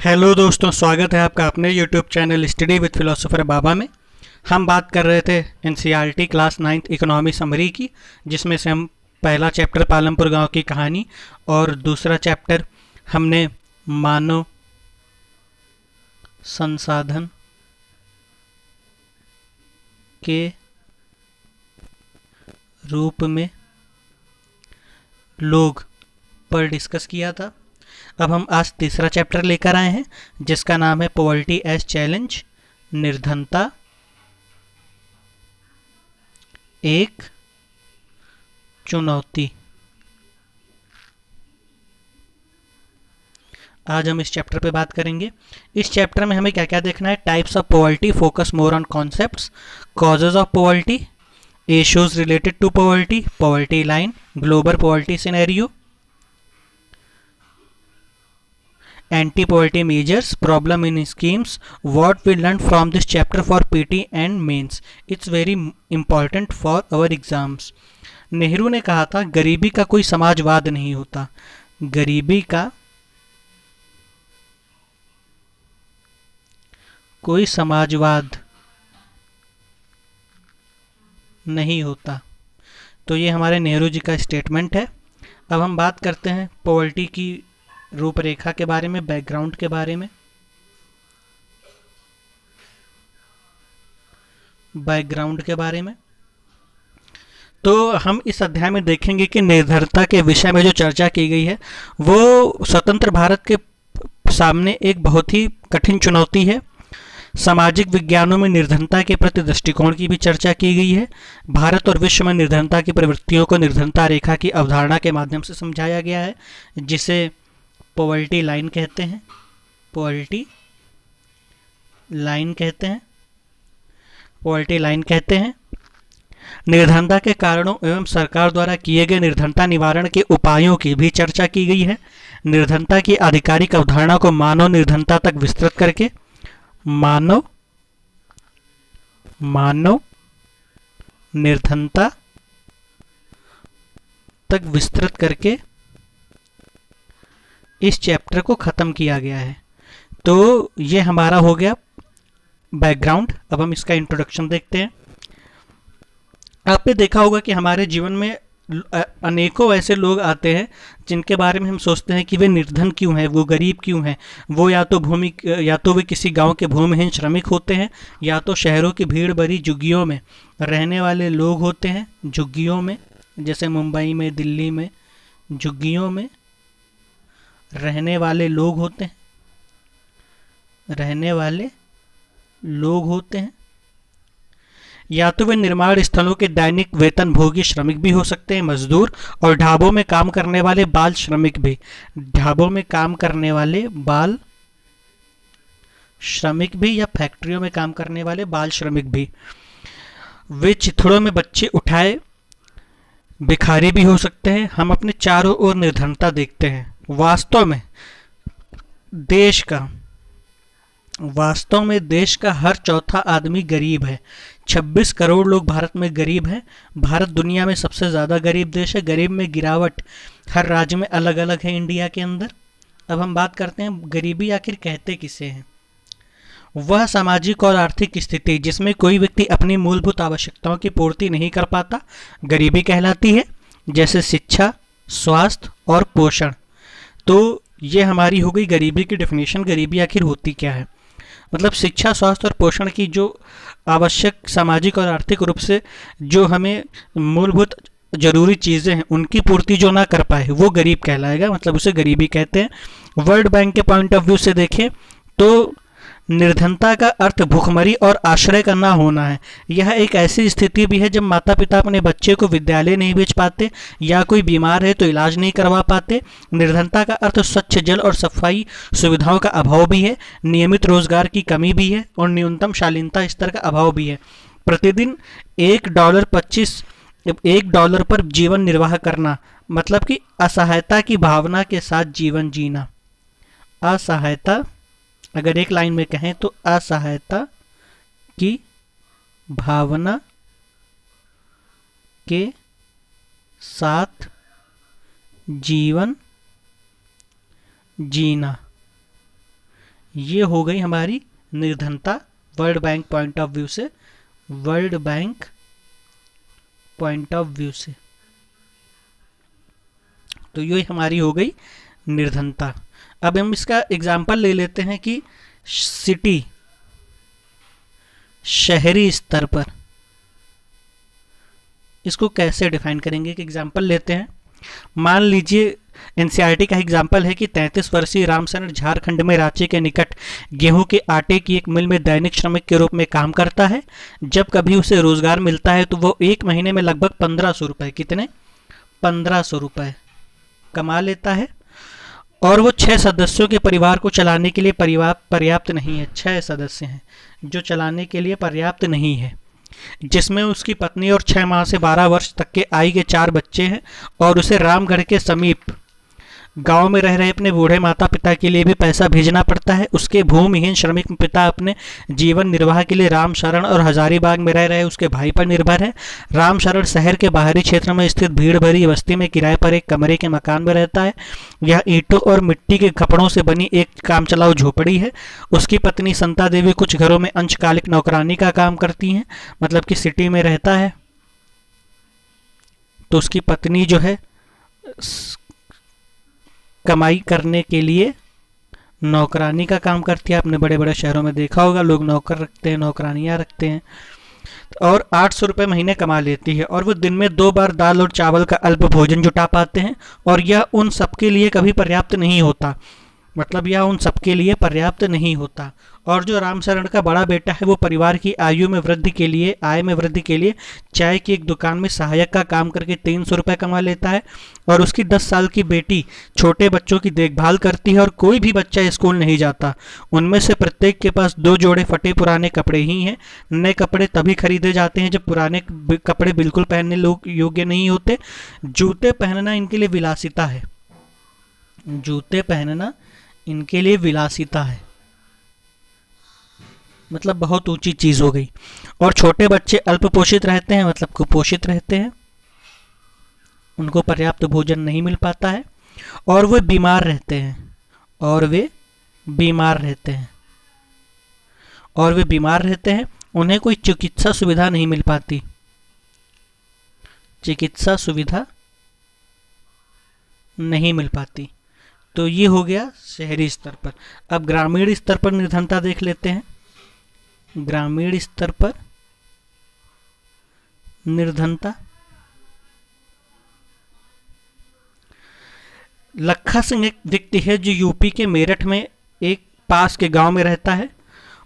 Hello दोस्तों, स्वागत है आपका अपने YouTube channel study with philosopher Baba में। हम बात कर रहे थे NCERT class 9th economy summary की, जिसमें से हम पहला चैप्टर पालमपुर गांव की कहानी और दूसरा चैप्टर हमने मानव संसाधन के रूप में लोग पर डिस्कस किया था। अब हम आज तीसरा चैप्टर लेकर आए हैं जिसका नाम है पॉवर्टी एज चैलेंज, निर्धनता एक चुनौती। आज हम इस चैप्टर पे बात करेंगे। इस चैप्टर में हमें क्या क्या देखना है। Types of poverty, focus more on concepts, causes of poverty, issues related to poverty, poverty line, global poverty scenario, anti-poverty measures, problem in schemes, what we learned from this chapter for PT and mains. It's very important for our exams. Nehru ने कहा था गरीबी का कोई समाजवाद नहीं होता, गरीबी का कोई समाजवाद नहीं होता। तो ये हमारे नेहरू जी का स्टेटमेंट है। अब हम बात करते हैं पॉवर्टी की रूपरेखा के बारे में, बैकग्राउंड के बारे में। बैकग्राउंड के बारे में तो हम इस अध्याय में देखेंगे कि निर्धनता के विषय में जो चर्चा की गई है वो स्वतंत्र भारत के सामने एक बहुत ही कठिन चुनौती है। सामाजिक विज्ञानों में निर्धनता के प्रति दृष्टिकोण की भी चर्चा की गई है। भारत और विश्व में निर्धनता की प्रवृत्तियों को निर्धनता रेखा की अवधारणा के माध्यम से समझाया गया है, जिसे पॉवर्टी लाइन कहते हैं। पॉवर्टी लाइन कहते हैं, पॉवर्टी लाइन कहते हैं। निर्धनता के कारणों एवं सरकार द्वारा किए गए निर्धनता निवारण के उपायों की भी चर्चा की गई है। निर्धनता की आधिकारिक अवधारणा को मानव निर्धनता तक विस्तृत करके मानव निर्धनता तक विस्तृत करके इस चैप्टर को ख़त्म किया गया है। तो ये हमारा हो गया बैकग्राउंड। अब हम इसका इंट्रोडक्शन देखते हैं। आपने देखा होगा कि हमारे जीवन में अनेकों ऐसे लोग आते हैं जिनके बारे में हम सोचते हैं कि वे निर्धन क्यों हैं, वो गरीब क्यों हैं। वो या तो वे किसी गांव के भूमिहीन श्रमिक होते हैं, या तो शहरों की भीड़ भरी झुग्गियों में रहने वाले लोग होते हैं। झुग्गियों में, जैसे मुंबई में, दिल्ली में, झुग्गियों में रहने वाले लोग होते हैं, या तो वे निर्माण स्थलों के दैनिक वेतन भोगी श्रमिक भी हो सकते हैं, मजदूर, और ढाबों में काम करने वाले बाल श्रमिक भी। ढाबों में काम करने वाले बाल श्रमिक भी, या फैक्ट्रियों में काम करने वाले बाल श्रमिक भी। वे चिथड़ों में बच्चे उठाए भिखारी भी हो सकते हैं। हम अपने चारों ओर निर्धनता देखते हैं। वास्तव में देश का हर चौथा आदमी गरीब है। 26 करोड़ लोग भारत में गरीब हैं। भारत दुनिया में सबसे ज़्यादा गरीब देश है। गरीब में गिरावट हर राज्य में अलग अलग है इंडिया के अंदर। अब हम बात करते हैं गरीबी आखिर कहते किसे हैं। वह सामाजिक और आर्थिक स्थिति जिसमें कोई व्यक्ति अपनी मूलभूत आवश्यकताओं की पूर्ति नहीं कर पाता गरीबी कहलाती है, जैसे शिक्षा, स्वास्थ्य और पोषण। तो ये हमारी हो गई गरीबी की डेफिनेशन। गरीबी आखिर होती क्या है, मतलब शिक्षा, स्वास्थ्य और पोषण की जो आवश्यक सामाजिक और आर्थिक रूप से जो हमें मूलभूत जरूरी चीज़ें हैं उनकी पूर्ति जो ना कर पाए वो गरीब कहलाएगा, मतलब उसे गरीबी कहते हैं। वर्ल्ड बैंक के पॉइंट ऑफ व्यू से देखें तो निर्धनता का अर्थ भूखमरी और आश्रय का ना होना है। यह एक ऐसी स्थिति भी है जब माता पिता अपने बच्चे को विद्यालय नहीं भेज पाते, या कोई बीमार है तो इलाज नहीं करवा पाते। निर्धनता का अर्थ स्वच्छ जल और सफाई सुविधाओं का अभाव भी है, नियमित रोजगार की कमी भी है, और न्यूनतम शालीनता स्तर का अभाव भी है। प्रतिदिन $1 पर जीवन निर्वाह करना, मतलब कि असहायता की भावना के साथ जीवन जीना। असहायता, अगर एक लाइन में कहें तो असहायता की भावना के साथ जीवन जीना, ये हो गई हमारी निर्धनता World Bank point of view से, World Bank point of view से। तो ये हमारी हो गई निर्धनता। अब हम इसका एग्जाम्पल ले लेते हैं कि सिटी, शहरी स्तर पर इसको कैसे डिफाइन करेंगे। एक एग्जाम्पल लेते हैं। मान लीजिए एनसीईआरटी का एग्जाम्पल है कि 33 वर्षीय रामचरण झारखंड में रांची के निकट गेहूं के आटे की एक मिल में दैनिक श्रमिक के रूप में काम करता है। जब कभी उसे रोजगार मिलता है तो वो एक महीने में लगभग 1500 रुपए, कितने, 1500 रुपए कमा लेता है। और वो 6 सदस्यों के परिवार को चलाने के लिए पर्याप्त नहीं है। 6 सदस्य हैं जो चलाने के लिए पर्याप्त नहीं है, जिसमें उसकी पत्नी और 6 माह से 12 वर्ष तक के आयु के 4 बच्चे हैं। और उसे रामगढ़ के समीप गांव में रह रहे अपने बूढ़े माता पिता के लिए भी पैसा भेजना पड़ता है। उसके भूमिहीन श्रमिक पिता अपने जीवन निर्वाह के लिए राम शरण और हजारीबाग में रह रहे उसके भाई पर निर्भर है। राम शरण शहर के बाहरी क्षेत्र में स्थित भीड़ भरी बस्ती में किराए पर एक कमरे के मकान में रहता है। यह ईंटों और मिट्टी के खपड़ों से बनी एक कामचलाऊ झोपड़ी है। उसकी पत्नी संता देवी कुछ घरों में अंशकालिक नौकरानी का काम करती हैं, मतलब कि सिटी में रहता है तो उसकी पत्नी जो है कमाई करने के लिए नौकरानी का काम करती है। आपने बड़े बड़े शहरों में देखा होगा, लोग नौकर रखते हैं, नौकरानियां रखते हैं। और 800 रुपये महीने कमा लेती है और वो दिन में 2 बार दाल और चावल का अल्प भोजन जुटा पाते हैं। और यह उन सबके लिए कभी पर्याप्त नहीं होता, मतलब यह उन सबके लिए पर्याप्त नहीं होता। और जो रामशरण का बड़ा बेटा है वो परिवार की आय में वृद्धि के लिए चाय की एक दुकान में सहायक का काम करके 300 रुपये कमा लेता है। और उसकी 10 साल की बेटी छोटे बच्चों की देखभाल करती है और कोई भी बच्चा स्कूल नहीं जाता। उनमें से प्रत्येक के पास 2 जोड़े फटे पुराने कपड़े ही हैं। नए कपड़े तभी खरीदे जाते हैं जब पुराने कपड़े बिल्कुल पहनने योग्य नहीं होते। जूते पहनना इनके लिए विलासिता है, जूते पहनना इनके लिए विलासिता है, मतलब बहुत ऊंची चीज हो गई। और छोटे बच्चे अल्प पोषित रहते हैं, मतलब कुपोषित रहते हैं, उनको पर्याप्त भोजन नहीं मिल पाता है। और वे बीमार रहते हैं, और वे बीमार रहते हैं, और वे बीमार रहते हैं। उन्हें कोई चिकित्सा सुविधा नहीं मिल पाती, चिकित्सा सुविधा नहीं मिल पाती। तो ये हो गया शहरी स्तर पर। अब ग्रामीण स्तर पर निर्धनता देख लेते हैं। ग्रामीण स्तर पर निर्धनता। लखा सिंह एक व्यक्ति है जो यूपी के मेरठ में एक पास के गांव में रहता है।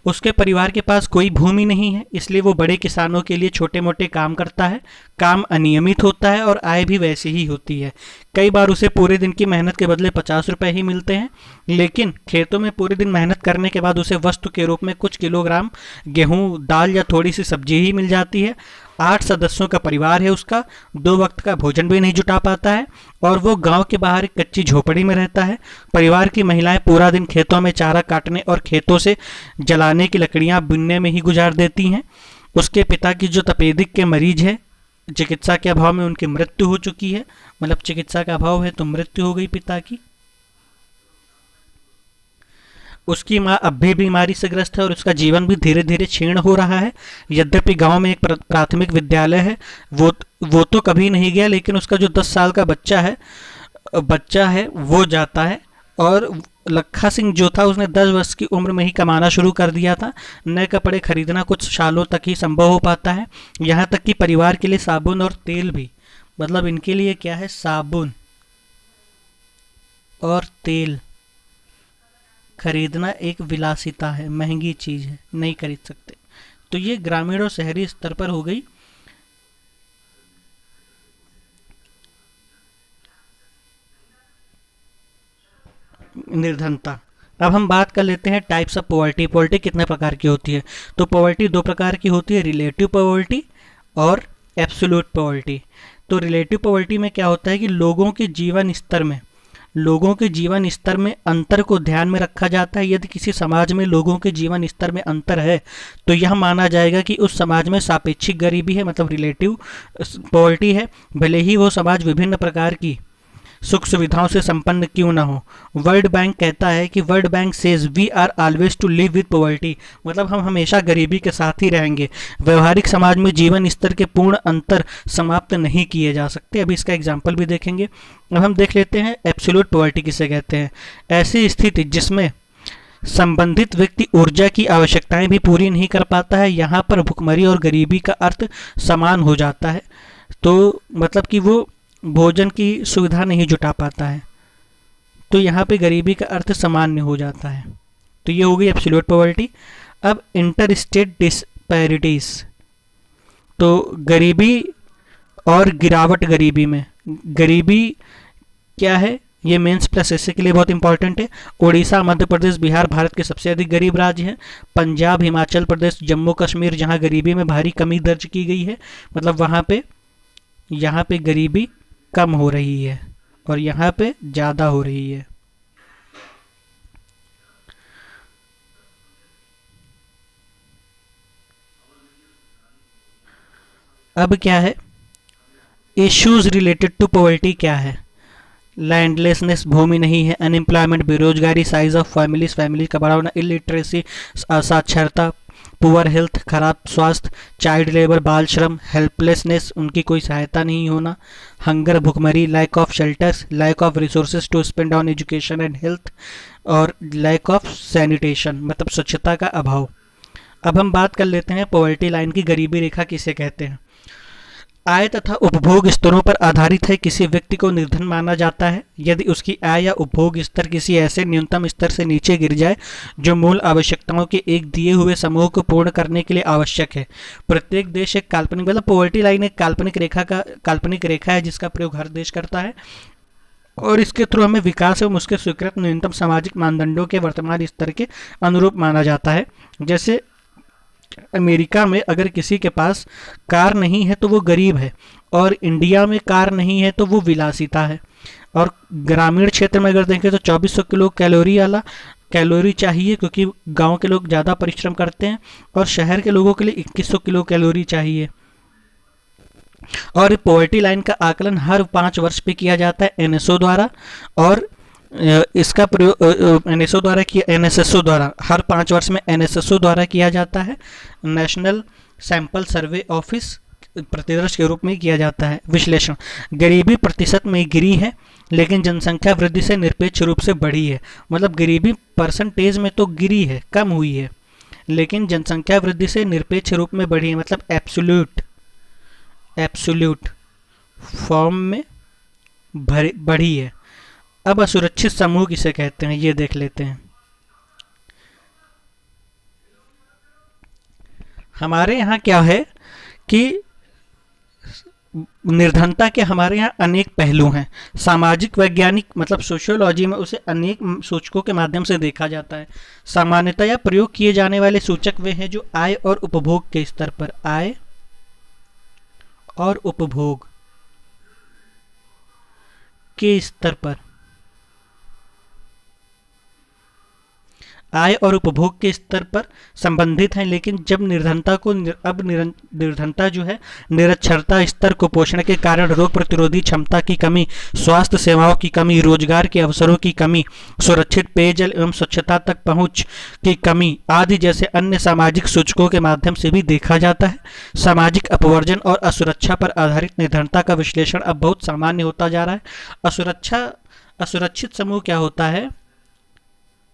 उसके परिवार के पास कोई भूमि नहीं है, इसलिए वो बड़े किसानों के लिए छोटे मोटे काम करता है। काम अनियमित होता है और आय भी वैसी ही होती है। कई बार उसे पूरे दिन की मेहनत के बदले 50 रुपए ही मिलते हैं, लेकिन खेतों में पूरे दिन मेहनत करने के बाद उसे वस्तु के रूप में कुछ किलोग्राम गेहूं, दाल या थोड़ी सी सब्जी ही मिल जाती है। 8 सदस्यों का परिवार है उसका, 2 वक्त का भोजन भी नहीं जुटा पाता है और वो गांव के बाहर एक कच्ची झोपड़ी में रहता है। परिवार की महिलाएं पूरा दिन खेतों में चारा काटने और खेतों से जलाने की लकड़ियां बुनने में ही गुजार देती हैं। उसके पिता की जो तपेदिक के मरीज है, चिकित्सा के अभाव में उनकी मृत्यु हो चुकी है, मतलब चिकित्सा का अभाव है तो मृत्यु हो गई पिता की। उसकी माँ अब भी बीमारी से ग्रस्त है और उसका जीवन भी धीरे धीरे क्षीण हो रहा है। यद्यपि गांव में एक प्राथमिक विद्यालय है, वो तो कभी नहीं गया, लेकिन उसका जो 10 साल का बच्चा है वो जाता है। और लखा सिंह जो था उसने 10 वर्ष की उम्र में ही कमाना शुरू कर दिया था। नए कपड़े खरीदना कुछ सालों तक ही संभव हो पाता है। यहाँ तक कि परिवार के लिए साबुन और तेल भी, मतलब इनके लिए क्या है, साबुन और तेल खरीदना एक विलासिता है, महंगी चीज है, नहीं खरीद सकते। तो ये ग्रामीण और शहरी स्तर पर हो गई निर्धनता। अब हम बात कर लेते हैं टाइप्स ऑफ पॉवर्टी। पॉवर्टी कितने प्रकार की होती है? तो पॉवर्टी 2 प्रकार की होती है, रिलेटिव पॉवर्टी और एब्सोल्यूट पॉवर्टी। तो रिलेटिव पॉवर्टी में क्या होता है कि लोगों के जीवन स्तर में अंतर को ध्यान में रखा जाता है। यदि किसी समाज में लोगों के जीवन स्तर में अंतर है तो यह माना जाएगा कि उस समाज में सापेक्षिक गरीबी है, मतलब रिलेटिव पॉवर्टी है। भले ही वो समाज विभिन्न प्रकार की सुख सुविधाओं से संपन्न क्यों ना हो। वर्ल्ड बैंक कहता है कि world bank says we are always to live with poverty, मतलब हम हमेशा गरीबी के साथ ही रहेंगे। व्यवहारिक समाज में जीवन स्तर के पूर्ण अंतर समाप्त नहीं किए जा सकते। अभी इसका एग्जाम्पल भी देखेंगे। अब हम देख लेते हैं एब्सोल्यूट पॉवर्टी किसे कहते हैं। ऐसी स्थिति जिसमें संबंधित व्यक्ति ऊर्जा की आवश्यकताएं भी पूरी नहीं कर पाता है। यहाँ पर भुखमरी और गरीबी का अर्थ समान हो जाता है, तो मतलब कि वो भोजन की सुविधा नहीं जुटा पाता है, तो यहाँ पे गरीबी का अर्थ सामान्य हो जाता है। तो ये हो गई एब्सोल्यूट पॉवर्टी। अब इंटर स्टेट डिस्पैरिटीज, तो गरीबी और गिरावट गरीबी में, गरीबी क्या है ये मेंस प्लस एसए के लिए बहुत इंपॉर्टेंट है। उड़ीसा, मध्य प्रदेश, बिहार भारत के सबसे अधिक गरीब राज्य हैं। पंजाब, हिमाचल प्रदेश, जम्मू कश्मीर जहां गरीबी में भारी कमी दर्ज की गई है, मतलब यहाँ पे गरीबी कम हो रही है और यहाँ पे ज़्यादा हो रही है। अब क्या है इश्यूज रिलेटेड टू पॉवर्टी, क्या है। लैंडलेसनेस, भूमि नहीं है। अनएम्प्लॉयमेंट, बेरोजगारी। साइज ऑफ फैमिलीज, फैमिली का बड़ा होना। इलिटरेसी, साक्षरता। पुअर हेल्थ, खराब स्वास्थ्य। चाइल्ड लेबर, बाल श्रम। हेल्पलेसनेस, उनकी कोई सहायता नहीं होना। हंगर, भुखमरी। Lack of shelters, lack of resources to spend on education and health. और लैक ऑफ सैनिटेशन, मतलब स्वच्छता का अभाव। अब हम बात कर लेते हैं पॉवर्टी लाइन की, गरीबी रेखा किसे कहते हैं। आय तथा उपभोग स्तरों पर आधारित है। किसी व्यक्ति को निर्धन माना जाता है यदि उसकी आय या उपभोग स्तर किसी ऐसे न्यूनतम स्तर से नीचे गिर जाए जो मूल आवश्यकताओं के एक दिए हुए समूह को पूर्ण करने के लिए आवश्यक है। प्रत्येक देश एक काल्पनिक, मतलब पॉवर्टी लाइन एक काल्पनिक रेखा है जिसका प्रयोग हर देश करता है और इसके थ्रू हमें विकास एवं उसके स्वीकृत न्यूनतम सामाजिक मानदंडों के वर्तमान स्तर के अनुरूप माना जाता है। जैसे अमेरिका में अगर किसी के पास कार नहीं है तो वो गरीब है, और इंडिया में कार नहीं है तो वो विलासिता है। और ग्रामीण क्षेत्र में अगर देखें तो 2400 किलो कैलोरी वाला कैलोरी चाहिए, क्योंकि गांव के लोग ज़्यादा परिश्रम करते हैं, और शहर के लोगों के लिए 2100 किलो कैलोरी चाहिए। और पॉवर्टी लाइन का आकलन हर 5 वर्ष पे किया जाता है एनएसओ द्वारा, और इसका प्रयोग एनएसएसओ द्वारा हर 5 वर्ष में एनएसएसओ द्वारा किया जाता है। नेशनल सैंपल सर्वे ऑफिस प्रतिवर्ष के रूप में किया जाता है। विश्लेषण, गरीबी प्रतिशत में गिरी है लेकिन जनसंख्या वृद्धि से निरपेक्ष रूप से बढ़ी है। मतलब गरीबी परसेंटेज में तो गिरी है, कम हुई है, लेकिन जनसंख्या वृद्धि से निरपेक्ष रूप में बढ़ी है, मतलब एब्सोल्यूट फॉर्म में बढ़ी है। अब असुरक्षित समूह किसे कहते हैं ये देख लेते हैं। हमारे यहाँ क्या है कि निर्धनता के हमारे यहाँ अनेक पहलू हैं। सामाजिक वैज्ञानिक मतलब सोशियोलॉजी में उसे अनेक सूचकों के माध्यम से देखा जाता है। सामान्यतया प्रयोग किए जाने वाले सूचक वे हैं जो आय और उपभोग के स्तर पर, आय और उपभोग के स्तर पर, आय और उपभोग के स्तर पर संबंधित हैं। लेकिन जब निर्धनता जो है निरक्षरता स्तर, कुपोषण के कारण रोग प्रतिरोधी क्षमता की कमी, स्वास्थ्य सेवाओं की कमी, रोजगार के अवसरों की कमी, सुरक्षित पेयजल एवं स्वच्छता तक पहुंच की कमी आदि जैसे अन्य सामाजिक सूचकों के माध्यम से भी देखा जाता है। सामाजिक अपवर्जन और असुरक्षा पर आधारित निर्धनता का विश्लेषण अब बहुत सामान्य होता जा रहा है। असुरक्षित समूह क्या होता है?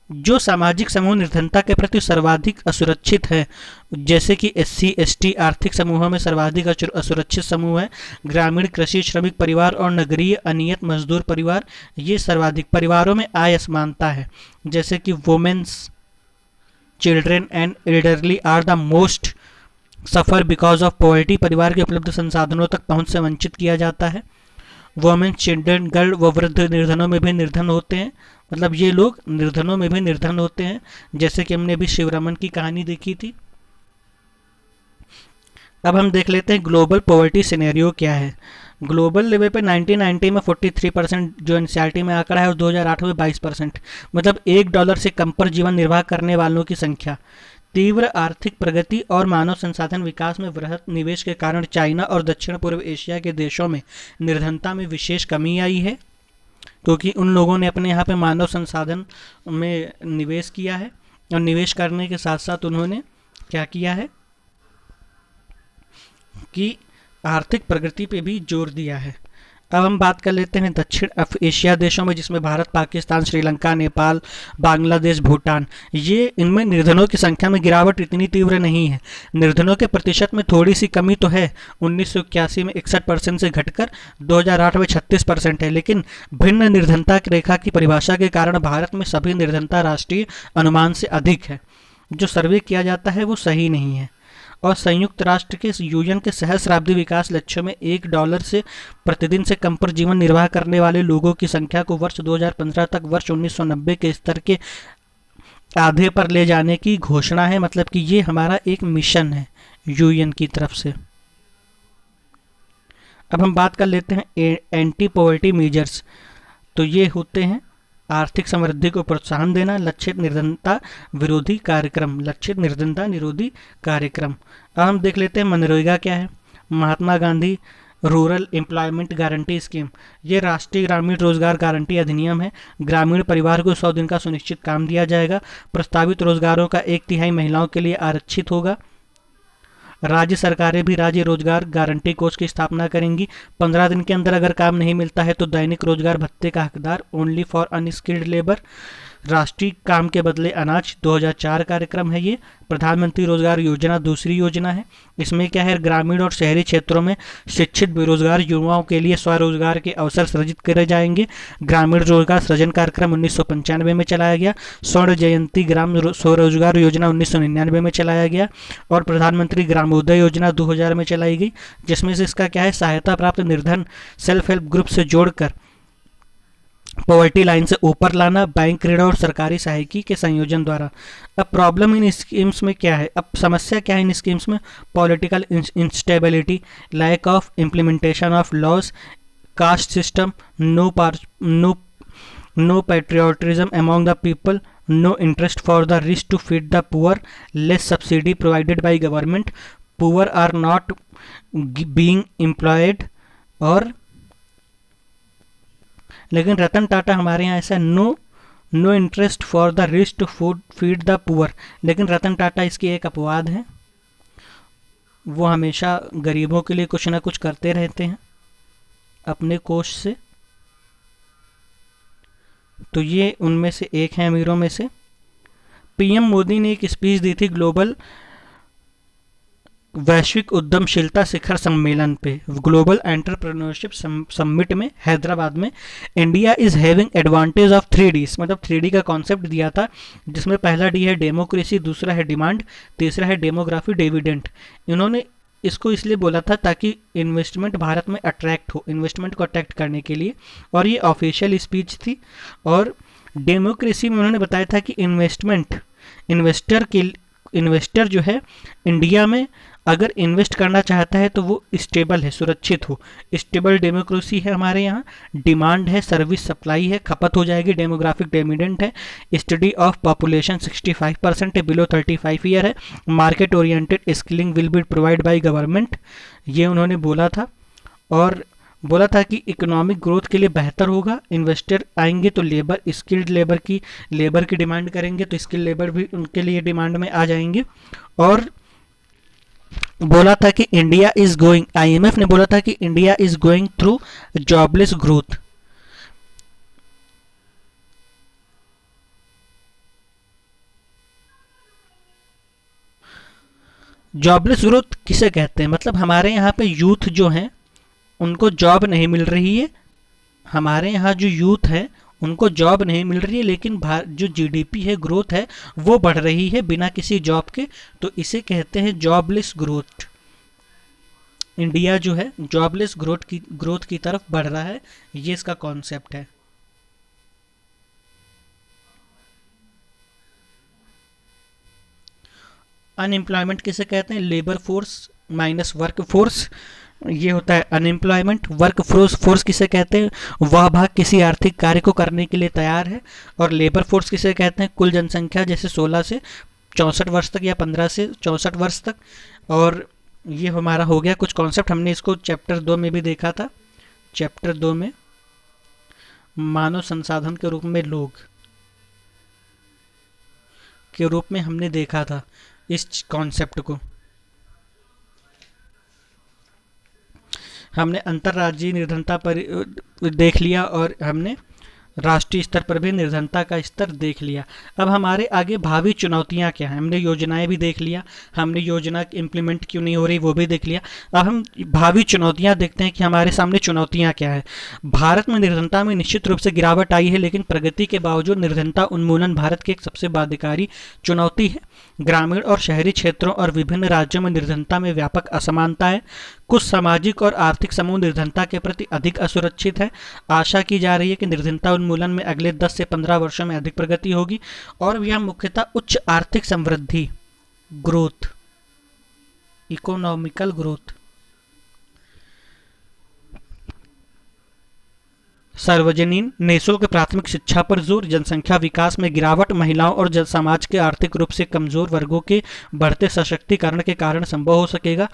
जो सामाजिक समूह निर्धनता के प्रति सर्वाधिक असुरक्षित है, जैसे कि एससी एसटी आर्थिक समूहों में सर्वाधिक असुरक्षित समूह है। ग्रामीण, कृषि, श्रमिक परिवार और नगरीय अनियत मजदूर परिवार, ये सर्वाधिक। परिवारों में आय असमानता है, जैसे कि womens, children and elderly are the most suffer because of poverty. परिवार के उपलब्ध संसाधनों तक पहुंच से वंचित किया जाता है। वुमेन, चिल्ड्रेन, गर्ल व वृद्ध निर्धनों में भी निर्धन होते हैं, मतलब ये लोग निर्धनों में भी निर्धन होते हैं, जैसे कि हमने अभी शिवरमन की कहानी देखी थी। अब हम देख लेते हैं ग्लोबल पॉवर्टी सिनेरियो क्या है। ग्लोबल लेवल पे 1990 में 43% जो एनसीईआरटी में आंकड़ा है, और 2008 में 22%, मतलब $1 से कम पर जीवन निर्वाह करने वालों की संख्या। तीव्र आर्थिक प्रगति और मानव संसाधन विकास में वृहद निवेश के कारण चाइना और दक्षिण पूर्व एशिया के देशों में निर्धनता में विशेष कमी आई है। क्योंकि उन लोगों ने अपने यहाँ पे मानव संसाधन में निवेश किया है, और निवेश करने के साथ साथ उन्होंने क्या किया है कि आर्थिक प्रगति पे भी जोर दिया है। अब हम बात कर लेते हैं दक्षिण एशिया देशों में, जिसमें भारत, पाकिस्तान, श्रीलंका, नेपाल, बांग्लादेश, भूटान। ये इनमें निर्धनों की संख्या में गिरावट इतनी तीव्र नहीं है। निर्धनों के प्रतिशत में थोड़ी सी कमी तो है, 1981 में 61% से घटकर 2008 में 36% है, लेकिन भिन्न निर्धनता रेखा की परिभाषा के कारण भारत में सभी निर्धनता राष्ट्रीय अनुमान से अधिक है। जो सर्वे किया जाता है वो सही नहीं है। और संयुक्त राष्ट्र के यूएन के सहस्राब्दी विकास लक्ष्यों में $1 से प्रतिदिन से कम पर जीवन निर्वाह करने वाले लोगों की संख्या को वर्ष 2015 तक वर्ष 1990 के स्तर के आधे पर ले जाने की घोषणा है। मतलब कि ये हमारा एक मिशन है यूएन की तरफ से। अब हम बात कर लेते हैं एंटी पॉवर्टी मेजर्स। तो ये होते हैं आर्थिक समृद्धि को प्रोत्साहन देना, लक्षित निर्धनता विरोधी कार्यक्रम, लक्षित निर्धनता निरोधी कार्यक्रम। अब हम देख लेते हैं मनरेगा क्या है। Mahatma Gandhi Rural Employment Guarantee Scheme, ये राष्ट्रीय ग्रामीण रोजगार गारंटी अधिनियम है। ग्रामीण परिवार को 100 दिन का सुनिश्चित काम दिया जाएगा। प्रस्तावित रोजगारों का 1/3 महिलाओं के लिए आरक्षित होगा। राज्य सरकारें भी राज्य रोजगार गारंटी कोष की स्थापना करेंगी। 15 दिन के अंदर अगर काम नहीं मिलता है तो दैनिक रोजगार भत्ते का हकदार, ओनली फॉर अनस्किल्ड लेबर। राष्ट्रीय काम के बदले अनाज 2004 कार्यक्रम है ये। प्रधानमंत्री रोजगार योजना दूसरी योजना है। इसमें क्या है, ग्रामीण और शहरी क्षेत्रों में शिक्षित बेरोजगार युवाओं के लिए स्वरोजगार के अवसर सृजित करे जाएंगे। ग्रामीण रोजगार सृजन कार्यक्रम 1995 में चलाया गया। स्वर्ण जयंती ग्राम स्वरोजगार योजना 1999 में चलाया गया। और प्रधानमंत्री ग्रामोदय योजना 2000 में चलाई गई, जिसमें से इसका क्या है, सहायता प्राप्त निर्धन सेल्फ हेल्प ग्रुप से जोड़कर पॉवर्टी लाइन से ऊपर लाना, बैंक ऋण और सरकारी सहायकी के संयोजन द्वारा। अब प्रॉब्लम इन स्कीम्स में क्या है, अब समस्या क्या है इन स्कीम्स में, political instability, lack of implementation of laws, caste system, no patriotism among the people, no interest for the rich to feed the poor, less subsidy provided by government, poor are not being employed. और लेकिन रतन टाटा हमारे यहाँ ऐसा no interest for the rich to feed the poor, लेकिन रतन टाटा इसकी एक अपवाद है। वो हमेशा गरीबों के लिए कुछ ना कुछ करते रहते हैं अपने कोष से। तो ये उनमें से एक है अमीरों में से। पीएम मोदी ने एक स्पीच दी थी ग्लोबल वैश्विक उद्यमशीलता शिखर सम्मेलन पे, ग्लोबल एंटरप्रेन्योरशिप समिट में हैदराबाद में। India is having advantage of 3Ds, मतलब 3D का कॉन्सेप्ट दिया था, जिसमें पहला डी है डेमोक्रेसी, दूसरा है डिमांड, तीसरा है डेमोग्राफी डिविडेंड। इन्होंने इसको इसलिए बोला था ताकि इन्वेस्टमेंट भारत में अट्रैक्ट हो, इन्वेस्टमेंट को अट्रैक्ट करने के लिए, और ये ऑफिशियल स्पीच थी। और डेमोक्रेसी में उन्होंने बताया था कि इन्वेस्टर जो है इंडिया में अगर इन्वेस्ट करना चाहता है तो वो स्टेबल है, सुरक्षित हो। स्टेबल डेमोक्रेसी है हमारे यहाँ। डिमांड है, सर्विस सप्लाई है, खपत हो जाएगी। डेमोग्राफिक डिविडेंड है, स्टडी ऑफ पॉपुलेशन 65% है, बिलो 35 ईयर है। Market oriented skilling will be provide by government, ये उन्होंने बोला था। और बोला था कि इकोनॉमिक ग्रोथ के लिए बेहतर होगा, इन्वेस्टर आएंगे तो स्किल्ड लेबर की डिमांड करेंगे, तो स्किल्ड लेबर भी उनके लिए डिमांड में आ जाएंगे। और बोला था कि इंडिया इज गोइंग, आईएमएफ ने बोला था कि India is going through jobless growth. Jobless growth किसे कहते हैं, मतलब हमारे यहाँ पे यूथ जो हैं उनको जॉब नहीं मिल रही है। हमारे यहाँ जो यूथ है उनको जॉब नहीं मिल रही है, लेकिन जो जीडीपी है, ग्रोथ है, वो बढ़ रही है बिना किसी जॉब के, तो इसे कहते हैं जॉबलेस ग्रोथ। इंडिया जो है जॉबलेस ग्रोथ की तरफ बढ़ रहा है, ये इसका कॉन्सेप्ट है। अनएम्प्लॉयमेंट किसे कहते हैं, labour force minus work force, ये होता है अनएम्प्लॉयमेंट। वर्क फोर्स किसे कहते हैं, वह भाग किसी आर्थिक कार्य को करने के लिए तैयार है। और लेबर फोर्स किसे कहते हैं, कुल जनसंख्या जैसे 16 से 64 वर्ष तक या 15 से 64 वर्ष तक। और ये हमारा हो गया कुछ कॉन्सेप्ट, हमने इसको चैप्टर 2 में भी देखा था। चैप्टर 2 में मानव संसाधन के रूप में लोग के रूप में हमने देखा था इस कॉन्सेप्ट को। हमने अंतर्राज्यीय निर्धनता पर देख लिया और हमने राष्ट्रीय स्तर पर भी निर्धनता का स्तर देख लिया। अब हमारे आगे भावी चुनौतियां क्या हैं। हमने योजनाएं भी देख लिया, हमने योजना इम्प्लीमेंट क्यों नहीं हो रही वो भी देख लिया। अब हम भावी चुनौतियां देखते हैं कि हमारे सामने चुनौतियां क्या है। भारत में निर्धनता में निश्चित रूप से गिरावट आई है, लेकिन प्रगति के बावजूद निर्धनता उन्मूलन भारत की एक सबसे बाध्यकारी चुनौती है। ग्रामीण और शहरी क्षेत्रों और विभिन्न राज्यों में निर्धनता में व्यापक असमानता है। कुछ सामाजिक और आर्थिक समूह निर्धनता के प्रति अधिक असुरक्षित है। आशा की जा रही है कि निर्धनता उन्मूलन में अगले 10 से 15 वर्षों में अधिक प्रगति होगी और यह मुख्यतः उच्च आर्थिक समृद्धि, ग्रोथ, इकोनॉमिकल ग्रोथ, सार्वजनिक निःशुल्क प्राथमिक शिक्षा पर जोर, जनसंख्या विकास में गिरावट, महिलाओं और समाज के आर्थिक रूप से कमजोर वर्गों के बढ़ते सशक्तिकरण के कारण संभव हो सकेगा।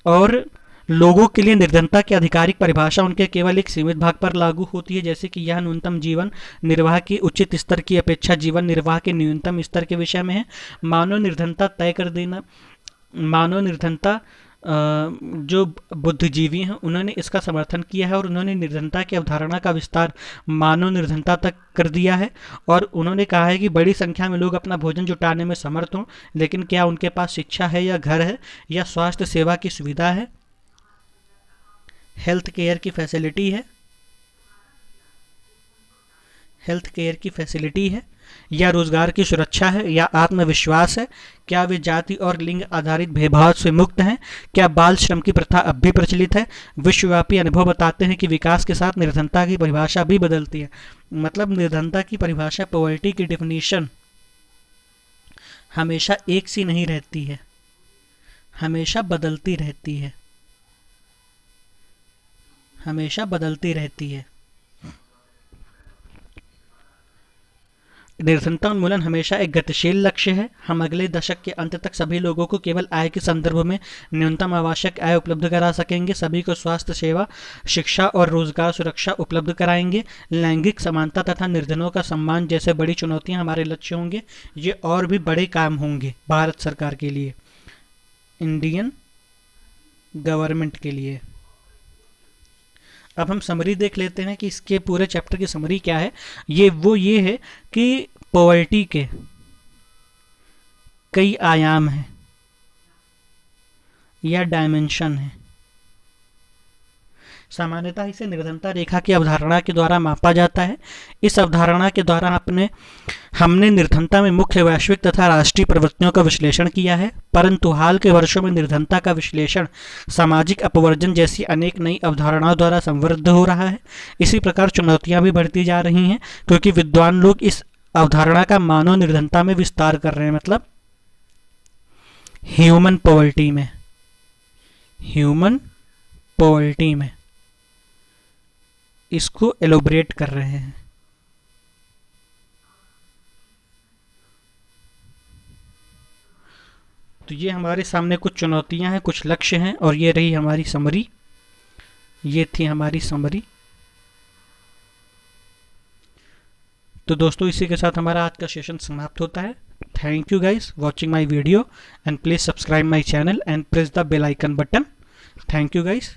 और लोगों के लिए निर्धनता की आधिकारिक परिभाषा उनके केवल एक सीमित भाग पर लागू होती है, जैसे कि यह न्यूनतम जीवन निर्वाह की उचित स्तर की अपेक्षा जीवन निर्वाह के न्यूनतम स्तर के विषय में है। मानव निर्धनता तय कर देना, मानव निर्धनता जो बुद्धिजीवी हैं उन्होंने इसका समर्थन किया है और उन्होंने निर्धनता की अवधारणा का विस्तार मानव निर्धनता तक कर दिया है। और उन्होंने कहा है कि बड़ी संख्या में लोग अपना भोजन जुटाने में समर्थ हों, लेकिन क्या उनके पास शिक्षा है या घर है या स्वास्थ्य सेवा की सुविधा है, हेल्थ केयर की फैसिलिटी है, हेल्थ केयर की फैसिलिटी है या रोजगार की सुरक्षा है या आत्मविश्वास है। क्या वे जाति और लिंग आधारित भेदभाव से मुक्त हैं। क्या बाल श्रम की प्रथा अब भी प्रचलित है। विश्वव्यापी अनुभव बताते हैं कि विकास के साथ निर्धनता की परिभाषा भी बदलती है। मतलब निर्धनता की परिभाषा, पॉवर्टी की डेफिनेशन हमेशा एक सी नहीं रहती है, हमेशा बदलती रहती है, हमेशा बदलती रहती है। निर्धनता उन्मूलन हमेशा एक गतिशील लक्ष्य है। हम अगले दशक के अंत तक सभी लोगों को केवल आय के संदर्भ में न्यूनतम आवश्यक आय उपलब्ध करा सकेंगे। सभी को स्वास्थ्य सेवा, शिक्षा और रोजगार सुरक्षा उपलब्ध कराएंगे। लैंगिक समानता तथा निर्धनों का सम्मान जैसे बड़ी चुनौतियां हमारे लक्ष्य होंगे। ये और भी बड़े काम होंगे भारत सरकार के लिए, इंडियन गवर्नमेंट के लिए। अब हम समरी देख लेते हैं कि इसके पूरे चैप्टर की समरी क्या है। ये है कि पॉवर्टी के कई आयाम हैं या डायमेंशन है। सामान्यतः इसे निर्धनता रेखा की अवधारणा के द्वारा मापा जाता है। इस अवधारणा के द्वारा हमने निर्धनता में मुख्य वैश्विक तथा राष्ट्रीय प्रवृत्तियों का विश्लेषण किया है, परंतु हाल के वर्षों में निर्धनता का विश्लेषण सामाजिक अपवर्जन जैसी अनेक नई अवधारणाओं द्वारा संवर्धित हो रहा है। इसी प्रकार चुनौतियां भी बढ़ती जा रही हैं, क्योंकि विद्वान लोग इस अवधारणा का मानव निर्धनता में विस्तार कर रहे हैं। मतलब ह्यूमन पॉवर्टी में, ह्यूमन पॉवर्टी में इसको एलोबरेट कर रहे हैं। तो ये हमारे सामने कुछ चुनौतियां हैं, कुछ लक्ष्य हैं, और ये रही हमारी समरी। ये थी हमारी समरी। तो दोस्तों, इसी के साथ हमारा आज का सेशन समाप्त होता है। Thank you guys watching my video and please subscribe my channel and press the bell icon button. Thank you guys.